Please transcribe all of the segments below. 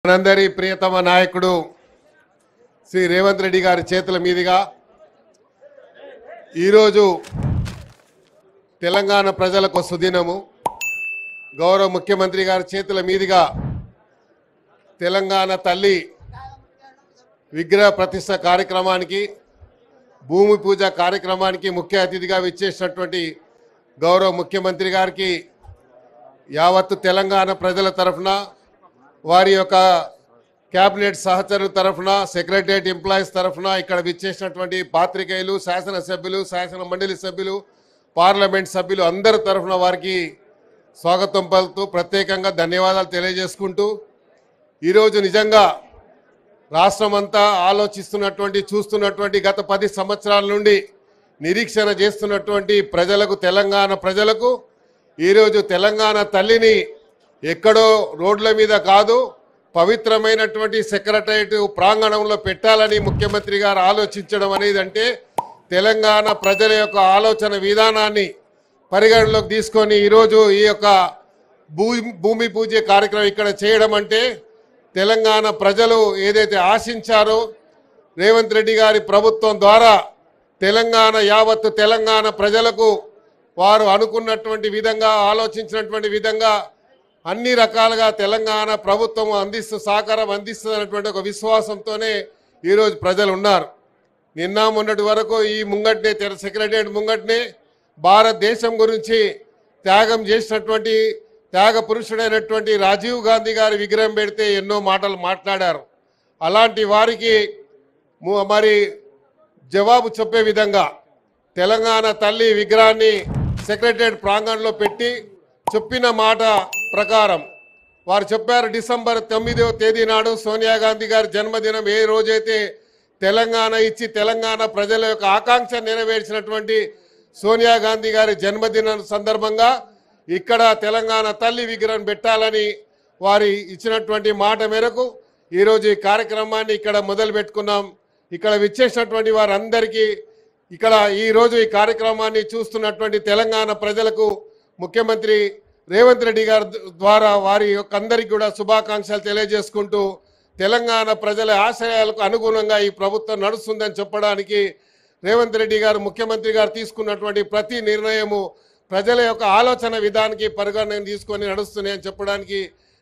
మనందరి ప్రియతమ నాయకుడు శ్రీ రేవంత్ రెడ్డి గారి చేతుల మీదుగా ఈరోజు తెలంగాణ ప్రజలకు సుదినము. గౌరవ ముఖ్యమంత్రి గారి చేతుల మీదుగా తెలంగాణ తల్లి విగ్రహ ప్రతిష్ఠ కార్యక్రమానికి, భూమి పూజ కార్యక్రమానికి ముఖ్య అతిథిగా విచ్చేసినటువంటి గౌరవ ముఖ్యమంత్రి గారికి యావత్తు తెలంగాణ ప్రజల తరఫున, వారి యొక్క క్యాబినెట్ సహచరుల తరఫున, సెక్రటరియట్ ఎంప్లాయీస్ తరఫున, ఇక్కడ విచ్చేసినటువంటి పాత్రికేయులు, శాసనసభ్యులు, శాసన మండలి సభ్యులు, పార్లమెంట్ సభ్యులు అందరి తరఫున వారికి స్వాగతం పలుకుతూ ప్రత్యేకంగా ధన్యవాదాలు తెలియజేసుకుంటూ, ఈరోజు నిజంగా రాష్ట్రమంతా ఆలోచిస్తున్నటువంటి, చూస్తున్నటువంటి, గత 10 సంవత్సరాల నుండి నిరీక్షణ చేస్తున్నటువంటి ప్రజలకు, తెలంగాణ ప్రజలకు ఈరోజు తెలంగాణ తల్లిని ఎక్కడో రోడ్ల మీద కాదు, పవిత్రమైనటువంటి సెక్రటరియట్ ప్రాంగణంలో పెట్టాలని ముఖ్యమంత్రి గారు ఆలోచించడం అనేది, అంటే తెలంగాణ ప్రజల యొక్క ఆలోచన విధానాన్ని పరిగణలోకి తీసుకొని ఈరోజు ఈ యొక్క భూమి పూజ కార్యక్రమం ఇక్కడ చేయడం అంటే, తెలంగాణ ప్రజలు ఏదైతే ఆశించారో రేవంత్ రెడ్డి గారి ప్రభుత్వం ద్వారా తెలంగాణ, యావత్తు తెలంగాణ ప్రజలకు వారు అనుకున్నటువంటి విధంగా, ఆలోచించినటువంటి విధంగా అన్ని రకాలుగా తెలంగాణ ప్రభుత్వం సహకారం అందిస్తుందన్నటువంటి ఒక విశ్వాసంతోనే ఈరోజు ప్రజలు ఉన్నారు. నిన్న మొన్నటి వరకు ఈ ముంగట్నే, సెక్రటరియట్ ముంగట్నే భారతదేశం గురించి త్యాగం చేసినటువంటి, త్యాగ పురుషుడైనటువంటి రాజీవ్ గాంధీ గారి విగ్రహం పెడితే ఎన్నో మాటలు మాట్లాడారు. అలాంటి వారికి మరి జవాబు చెప్పే విధంగా తెలంగాణ తల్లి విగ్రహాన్ని సెక్రటరియట్ ప్రాంగణంలో పెట్టి చెప్పిన మాట ప్రకారం వారు చెప్పారు, డిసెంబర్ 9వ తేదీ నాడు సోనియా గాంధీ గారి జన్మదినం, ఏ రోజైతే తెలంగాణ ఇచ్చి తెలంగాణ ప్రజల యొక్క ఆకాంక్ష నెరవేర్చినటువంటి సోనియా గాంధీ గారి జన్మదినం సందర్భంగా ఇక్కడ తెలంగాణ తల్లి విగ్రహం పెట్టాలని వారి ఇచ్చినటువంటి మాట మేరకు ఈరోజు ఈ కార్యక్రమాన్ని ఇక్కడ మొదలు పెట్టుకున్నాం. ఇక్కడ విచ్చేసినటువంటి వారందరికీ, ఇక్కడ ఈరోజు ఈ కార్యక్రమాన్ని చూస్తున్నటువంటి తెలంగాణ ప్రజలకు ముఖ్యమంత్రి రేవంత్ రెడ్డి గారి ద్వారా వారి యొక్క అందరికీ కూడా శుభాకాంక్షలు తెలియజేసుకుంటూ, తెలంగాణ ప్రజల ఆశయాలకు అనుగుణంగా ఈ ప్రభుత్వం నడుస్తుందని చెప్పడానికి రేవంత్ రెడ్డి గారు, ముఖ్యమంత్రి గారు తీసుకున్నటువంటి ప్రతి నిర్ణయము ప్రజల యొక్క ఆలోచన విధానానికి పరిగణన తీసుకొని నడుస్తున్నాయని చెప్పడానికి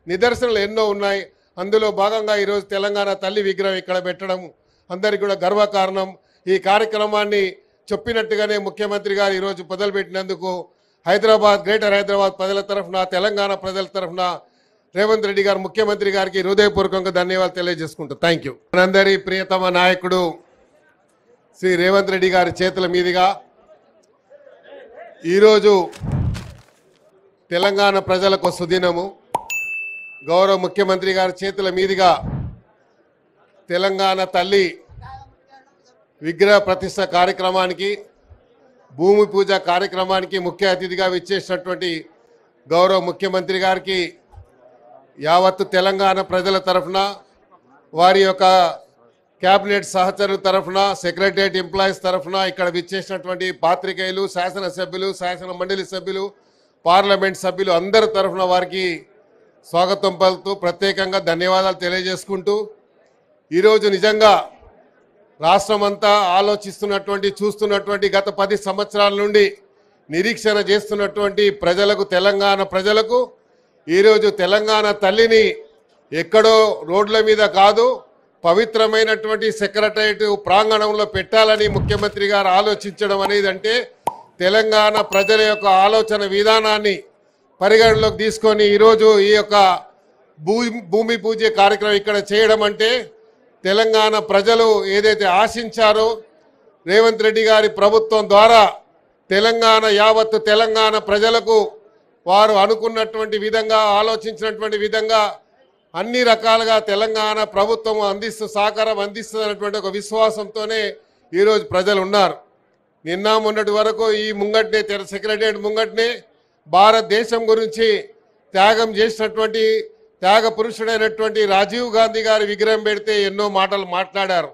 నిదర్శనలు ఎన్నో ఉన్నాయి. అందులో భాగంగా ఈరోజు తెలంగాణ తల్లి విగ్రహం ఇక్కడ పెట్టడం అందరికీ కూడా గర్వకారణం. ఈ కార్యక్రమాన్ని చెప్పినట్టుగానే ముఖ్యమంత్రి గారు ఈరోజు మొదలుపెట్టినందుకు హైదరాబాద్, గ్రేటర్ హైదరాబాద్ ప్రజల తరఫున, తెలంగాణ ప్రజల తరఫున రేవంత్ రెడ్డి గారు, ముఖ్యమంత్రి గారికి హృదయపూర్వకంగా ధన్యవాదాలు తెలియజేసుకుంటూ థ్యాంక్ యూ. మనందరి ప్రియతమ నాయకుడు శ్రీ రేవంత్ రెడ్డి గారి చేతుల మీదుగా ఈరోజు తెలంగాణ ప్రజలకు సుదినము. గౌరవ ముఖ్యమంత్రి గారి చేతుల మీదుగా తెలంగాణ తల్లి విగ్రహ ప్రతిష్ఠ కార్యక్రమానికి, భూమి పూజ కార్యక్రమానికి ముఖ్య అతిథిగా విచ్చేసినటువంటి గౌరవ ముఖ్యమంత్రి గారికి యావత్తు తెలంగాణ ప్రజల తరఫున, వారి యొక్క క్యాబినెట్ సహచరుల తరఫున, సెక్రటరియట్ ఎంప్లాయీస్ తరఫున, ఇక్కడ విచ్చేసినటువంటి పాత్రికేయులు, శాసనసభ్యులు, శాసన మండలి సభ్యులు, పార్లమెంట్ సభ్యులు అందరి తరఫున వారికి స్వాగతం పలుకుతూ ప్రత్యేకంగా ధన్యవాదాలు తెలియజేసుకుంటూ, ఈరోజు నిజంగా రాష్ట్రమంతా ఆలోచిస్తున్నటువంటి, చూస్తున్నటువంటి, గత 10 సంవత్సరాల నుండి నిరీక్షణ చేస్తున్నటువంటి ప్రజలకు, తెలంగాణ ప్రజలకు ఈరోజు తెలంగాణ తల్లిని ఎక్కడో రోడ్ల మీద కాదు, పవిత్రమైనటువంటి సెక్రటరియట్ ప్రాంగణంలో పెట్టాలని ముఖ్యమంత్రి గారు ఆలోచించడం అనేది, అంటే తెలంగాణ ప్రజల యొక్క ఆలోచన విధానాన్ని పరిగణలోకి తీసుకొని ఈరోజు ఈ యొక్క భూమి పూజ కార్యక్రమం ఇక్కడ చేయడం అంటే, తెలంగాణ ప్రజలు ఏదైతే ఆశించారో రేవంత్ రెడ్డి గారి ప్రభుత్వం ద్వారా తెలంగాణ, యావత్తు తెలంగాణ ప్రజలకు వారు అనుకున్నటువంటి విధంగా, ఆలోచించినటువంటి విధంగా అన్ని రకాలుగా తెలంగాణ ప్రభుత్వం సహకారం అందిస్తుందన్నటువంటి ఒక విశ్వాసంతోనే ఈరోజు ప్రజలు ఉన్నారు. నిన్న మొన్నటి వరకు ఈ ముంగట్నే, సెక్రటరియట్ ముంగట్నే భారతదేశం గురించి త్యాగం చేసినటువంటి, త్యాగ పురుషుడైనటువంటి రాజీవ్ గాంధీ గారి విగ్రహం పెడితే ఎన్నో మాటలు మాట్లాడారు.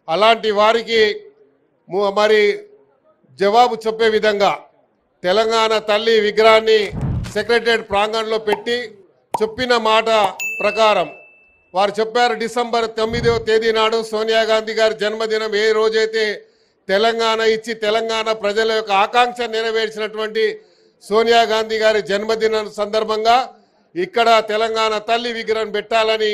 అలాంటి వారికి మరి జవాబు చెప్పే విధంగా తెలంగాణ తల్లి విగ్రహాన్ని సెక్రటరియట్ ప్రాంగణంలో పెట్టి చెప్పిన మాట ప్రకారం వారు చెప్పారు డిసెంబర్ 9వ తేదీ నాడు సోనియా గాంధీ గారి జన్మదినం ఏ రోజైతే తెలంగాణ ఇచ్చి తెలంగాణ ప్రజల యొక్క ఆకాంక్ష నెరవేర్చినటువంటి సోనియా గాంధీ గారి జన్మదినం సందర్భంగా ఇక్కడ తెలంగాణ తల్లి విగ్రహం పెట్టాలని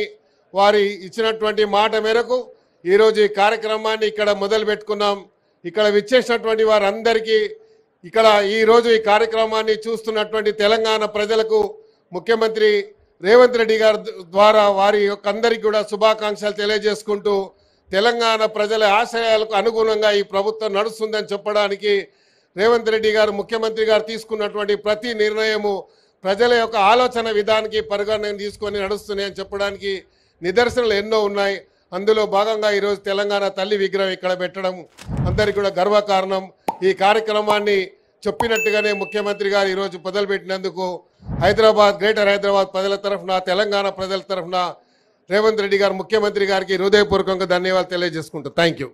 వారి ఇచ్చినటువంటి మాట మేరకు ఈరోజు ఈ కార్యక్రమాన్ని ఇక్కడ మొదలు పెట్టుకున్నాం. ఇక్కడ విచ్చేసినటువంటి వారందరికీ ఇక్కడ ఈరోజు ఈ కార్యక్రమాన్ని చూస్తున్నటువంటి తెలంగాణ ప్రజలకు ముఖ్యమంత్రి రేవంత్ రెడ్డి గారి ద్వారా వారి యొక్క అందరికీ కూడా శుభాకాంక్షలు తెలియజేసుకుంటూ తెలంగాణ ప్రజల ఆశయాలకు అనుగుణంగా ఈ ప్రభుత్వం నడుస్తుందని చెప్పడానికి రేవంత్ రెడ్డి గారు ముఖ్యమంత్రి గారు తీసుకున్నటువంటి ప్రతి నిర్ణయము ప్రజల యొక్క ఆలోచన విధానానికి పరిగణన తీసుకొని నడుస్తున్నాయని చెప్పడానికి నిదర్శనలు ఎన్నో ఉన్నాయి. అందులో భాగంగా ఈరోజు తెలంగాణ తల్లి విగ్రహం ఇక్కడ పెట్టడం అందరికీ కూడా గర్వకారణం. ఈ కార్యక్రమాన్ని చెప్పినట్టుగానే ముఖ్యమంత్రి గారు ఈరోజు మొదలుపెట్టినందుకు గ్రేటర్ హైదరాబాద్ ప్రజల తరఫున తెలంగాణ ప్రజల తరఫున రేవంత్ రెడ్డి గారు ముఖ్యమంత్రి గారికి హృదయపూర్వకంగా ధన్యవాదాలు తెలియజేసుకుంటాం. Thank you.